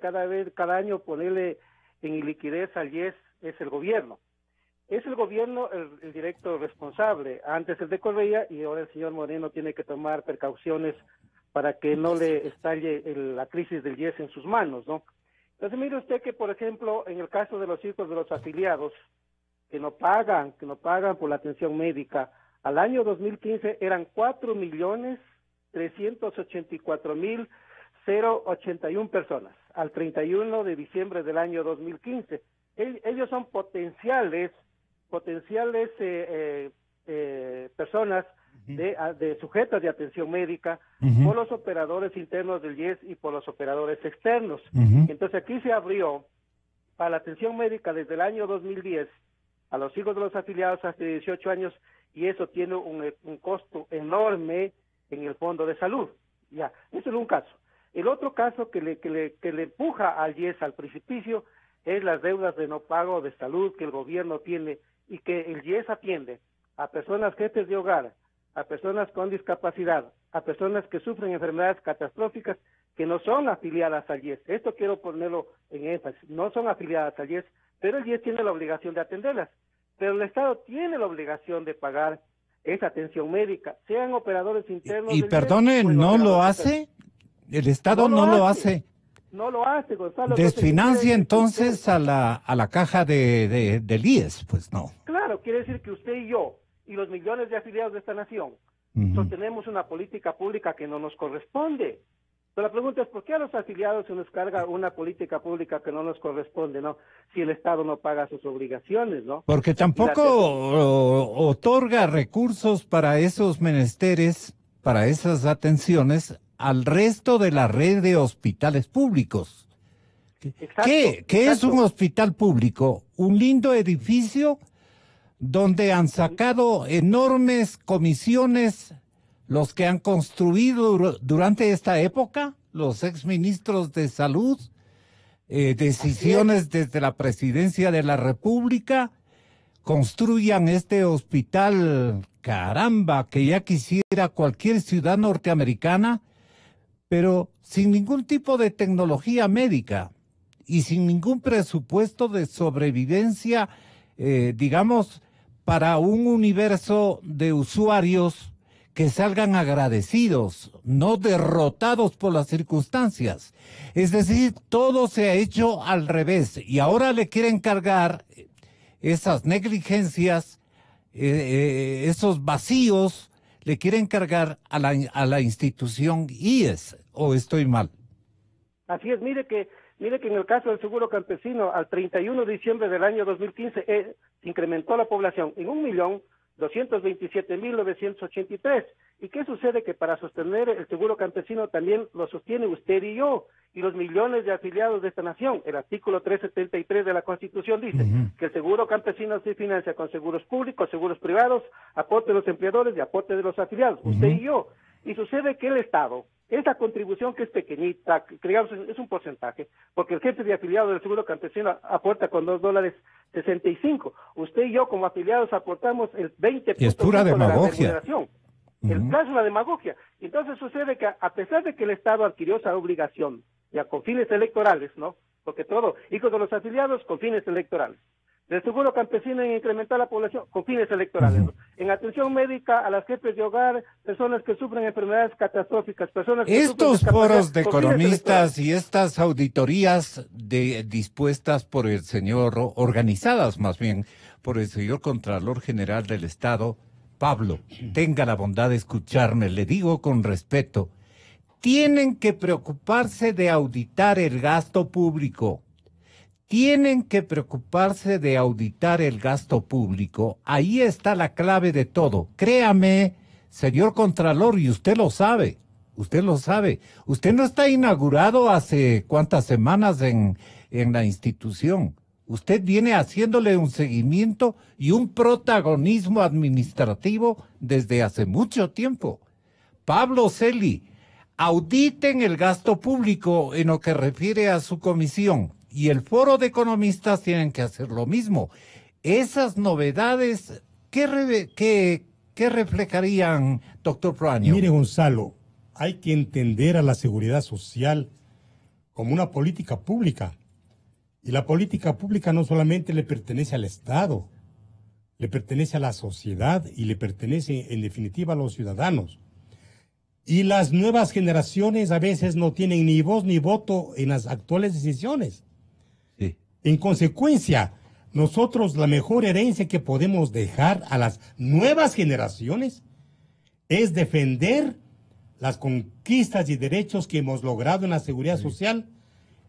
cada año ponerle en liquidez al IES es el gobierno. Es el gobierno el directo responsable. Antes el de Correa y ahora el señor Moreno tiene que tomar precauciones para que no le estalle la crisis del IES en sus manos, ¿no? Entonces mire usted que, por ejemplo, en el caso de los hijos de los afiliados que no pagan por la atención médica, al año 2015 eran 4.384.081 personas, al 31 de diciembre del año 2015. Ellos son potenciales personas de sujetas de atención médica por los operadores internos del IES y por los operadores externos. Entonces aquí se abrió para la atención médica desde el año 2010 a los hijos de los afiliados hasta 18 años, y eso tiene un costo enorme en el fondo de salud. Ya, eso es un caso. El otro caso que le empuja al IES al precipicio es las deudas de no pago de salud que el gobierno tiene y que el IES atiende a personas jefes de hogar, a personas con discapacidad, a personas que sufren enfermedades catastróficas que no son afiliadas al IES. Esto quiero ponerlo en énfasis, no son afiliadas al IES, pero el IES tiene la obligación de atenderlas. Pero el Estado tiene la obligación de pagar esa atención médica, sean operadores internos. Y perdone, ¿no lo hace? ¿El Estado no lo hace? No lo hace, Gonzalo. Desfinancia entonces a la caja del IES, pues no. Claro, quiere decir que usted y yo, y los millones de afiliados de esta nación, sostenemos una política pública que no nos corresponde. Pero la pregunta es, ¿por qué a los afiliados se nos carga una política pública que no nos corresponde, no? Si el Estado no paga sus obligaciones, ¿no? Porque tampoco otorga recursos para esos menesteres, para esas atenciones, al resto de la red de hospitales públicos. Exacto, ¿Qué es un hospital público? Un lindo edificio donde han sacado enormes comisiones los que han construido durante esta época, los exministros de salud, decisiones desde la presidencia de la República, construyan este hospital, caramba, que ya quisiera cualquier ciudad norteamericana, pero sin ningún tipo de tecnología médica y sin ningún presupuesto de sobrevivencia, digamos, para un universo de usuarios que salgan agradecidos, no derrotados por las circunstancias. Es decir, todo se ha hecho al revés y ahora le quieren cargar esas negligencias, esos vacíos, le quieren cargar a la institución IES, ¿o estoy mal? Así es, mire que en el caso del seguro campesino, al 31 de diciembre del año 2015, se incrementó la población en 1.227.983. ¿Y qué sucede? Que para sostener el seguro campesino también lo sostiene usted y yo, y los millones de afiliados de esta nación. El artículo 373 de la Constitución dice que el seguro campesino se financia con seguros públicos, seguros privados, aporte de los empleadores y aporte de los afiliados, usted y yo. Y sucede que el Estado, esa contribución que es pequeñita, que digamos es un porcentaje, porque el jefe de afiliado del seguro campesino aporta con $2.65. Usted y yo como afiliados aportamos el 20% es pura demagogia. De la remuneración. El plazo es una demagogia. Entonces sucede que a pesar de que el Estado adquirió esa obligación, ya con fines electorales, ¿no? Porque todo, hijos de los afiliados con fines electorales. Del seguro campesino en incrementar la población con fines electorales. ¿No? En atención médica a las jefes de hogar, personas que sufren enfermedades catastróficas, personas que estos sufren foros de con fines economistas y estas auditorías dispuestas por el señor, organizadas más bien por el señor Contralor General del Estado, Pablo, tenga la bondad de escucharme, le digo con respeto, tienen que preocuparse de auditar el gasto público. Tienen que preocuparse de auditar el gasto público. Ahí está la clave de todo. Créame, señor Contralor, y usted lo sabe. Usted lo sabe. Usted no está inaugurado hace cuántas semanas en la institución. Usted viene haciéndole un seguimiento y un protagonismo administrativo desde hace mucho tiempo. Pablo Celi, auditen el gasto público en lo que refiere a su comisión. Y el foro de economistas tienen que hacer lo mismo. Esas novedades, ¿qué reflejarían, doctor Proaño? Mire, Gonzalo, hay que entender a la seguridad social como una política pública. Y la política pública no solamente le pertenece al Estado, le pertenece a la sociedad y le pertenece, en definitiva, a los ciudadanos. Y las nuevas generaciones a veces no tienen ni voz ni voto en las actuales decisiones. Sí. En consecuencia, nosotros la mejor herencia que podemos dejar a las nuevas generaciones es defender las conquistas y derechos que hemos logrado en la seguridad social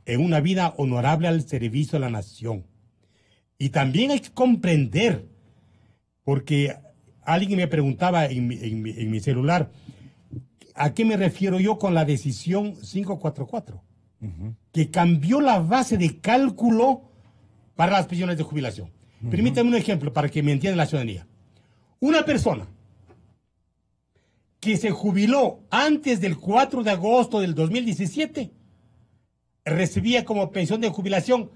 en una vida honorable al servicio de la nación. Y también hay que comprender, porque alguien me preguntaba en mi celular, ¿a qué me refiero yo con la decisión 544? Que cambió la base de cálculo para las pensiones de jubilación. Permítame un ejemplo para que me entienda la ciudadanía. Una persona que se jubiló antes del 4 de agosto del 2017 recibía como pensión de jubilación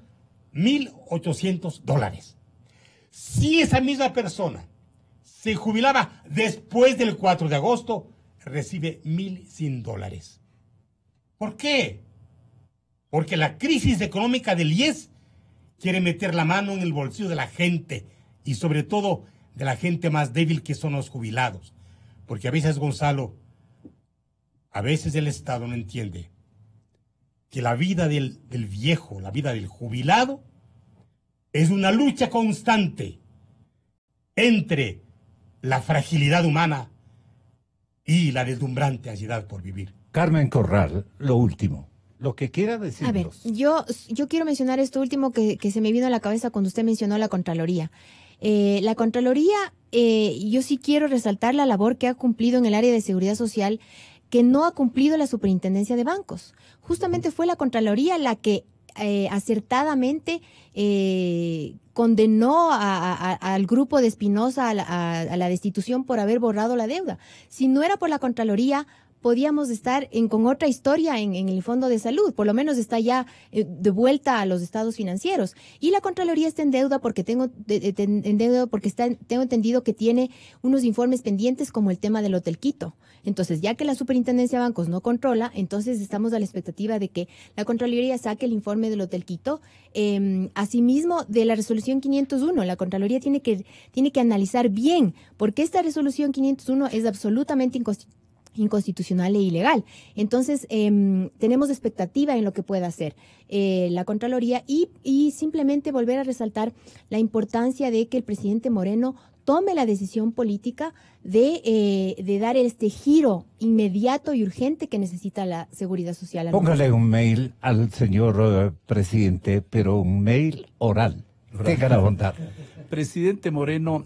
$1,800. Si esa misma persona se jubilaba después del 4 de agosto, recibe $1,100. ¿Por qué? Porque la crisis económica del IES quiere meter la mano en el bolsillo de la gente y sobre todo de la gente más débil que son los jubilados. Porque a veces, Gonzalo, a veces el Estado no entiende que la vida del viejo, la vida del jubilado, es una lucha constante entre la fragilidad humana y la deslumbrante ansiedad por vivir. Carmen Corral, lo último, lo que quiera decirnos. A ver, yo quiero mencionar esto último que se me vino a la cabeza cuando usted mencionó la Contraloría. La Contraloría, yo sí quiero resaltar la labor que ha cumplido en el área de seguridad social, que no ha cumplido la Superintendencia de Bancos. Justamente fue la Contraloría la que acertadamente condenó al grupo de Espinosa a la destitución por haber borrado la deuda. Si no era por la Contraloría, podíamos estar con otra historia en el Fondo de Salud, por lo menos está ya de vuelta a los estados financieros. Y la Contraloría está en deuda porque tengo entendido que tiene unos informes pendientes como el tema del Hotel Quito. Entonces, ya que la Superintendencia de Bancos no controla, entonces estamos a la expectativa de que la Contraloría saque el informe del Hotel Quito. Asimismo, de la resolución 501, la Contraloría tiene que analizar bien, porque esta resolución 501 es absolutamente inconstitucional e ilegal. Entonces, tenemos expectativa en lo que pueda hacer la Contraloría y simplemente volver a resaltar la importancia de que el presidente Moreno tome la decisión política de dar este giro inmediato y urgente que necesita la seguridad social. Póngale un mail al señor presidente, pero un mail oral. Tenga la bondad. Presidente Moreno,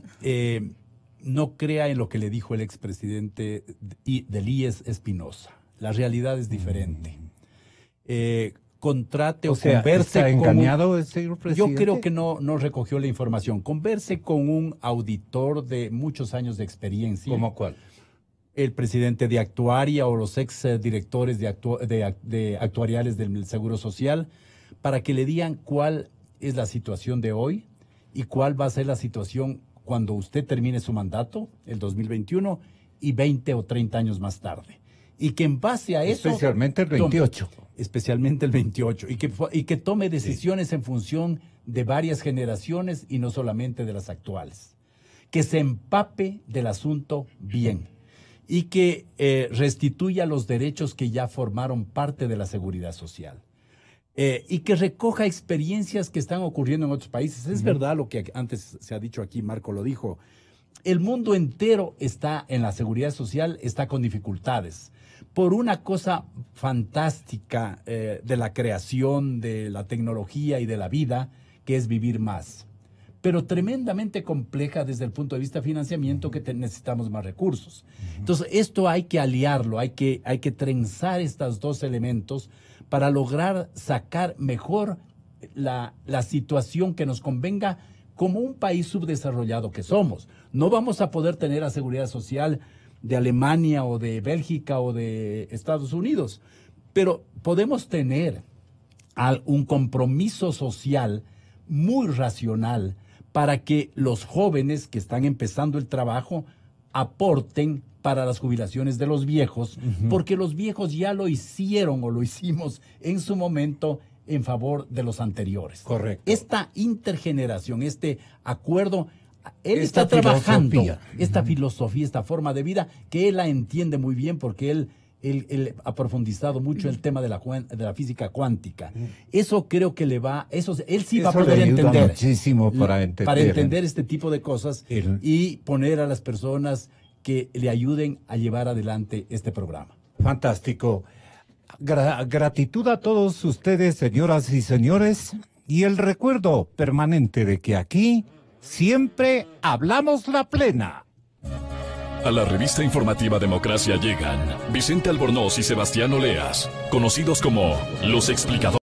no crea en lo que le dijo el expresidente del IES Espinosa. La realidad es diferente. Contrate o converse ¿está con engañado el señor presidente? Yo creo que no recogió la información. Converse con un auditor de muchos años de experiencia. ¿Cómo cuál? El presidente de Actuaria o los ex directores de actuariales del Seguro Social, para que le digan cuál es la situación de hoy y cuál va a ser la situación cuando usted termine su mandato, el 2021, y 20 o 30 años más tarde. Y que en base a eso... Especialmente el 28. Especialmente el 28. Y que tome decisiones en función de varias generaciones y no solamente de las actuales. Que se empape del asunto bien. Y que restituya los derechos que ya formaron parte de la seguridad social. Y que recoja experiencias que están ocurriendo en otros países. Es verdad lo que antes se ha dicho aquí, Marco lo dijo. El mundo entero está en la seguridad social, está con dificultades. Por una cosa fantástica de la creación, de la tecnología y de la vida, que es vivir más. Pero tremendamente compleja desde el punto de vista de financiamiento, que necesitamos más recursos. Entonces, esto hay que aliarlo, hay que trenzar estos dos elementos para lograr sacar mejor la situación que nos convenga como un país subdesarrollado que somos. No vamos a poder tener la seguridad social de Alemania o de Bélgica o de Estados Unidos, pero podemos tener un compromiso social muy racional para que los jóvenes que están empezando el trabajo aporten para las jubilaciones de los viejos, porque los viejos ya lo hicieron o lo hicimos en su momento en favor de los anteriores. Correcto. Esta intergeneración, este acuerdo, él está trabajando esta filosofía, esta forma de vida, que él la entiende muy bien porque él ha profundizado mucho el tema de la física cuántica. Eso creo que él sí va a poder entender. Muchísimo para entender este tipo de cosas y poner a las personas que le ayuden a llevar adelante este programa. Fantástico. Gratitud a todos ustedes, señoras y señores, y el recuerdo permanente de que aquí siempre hablamos la plena. A la revista informativa Democracia llegan Vicente Albornoz y Sebastián Oleas, conocidos como Los Explicadores.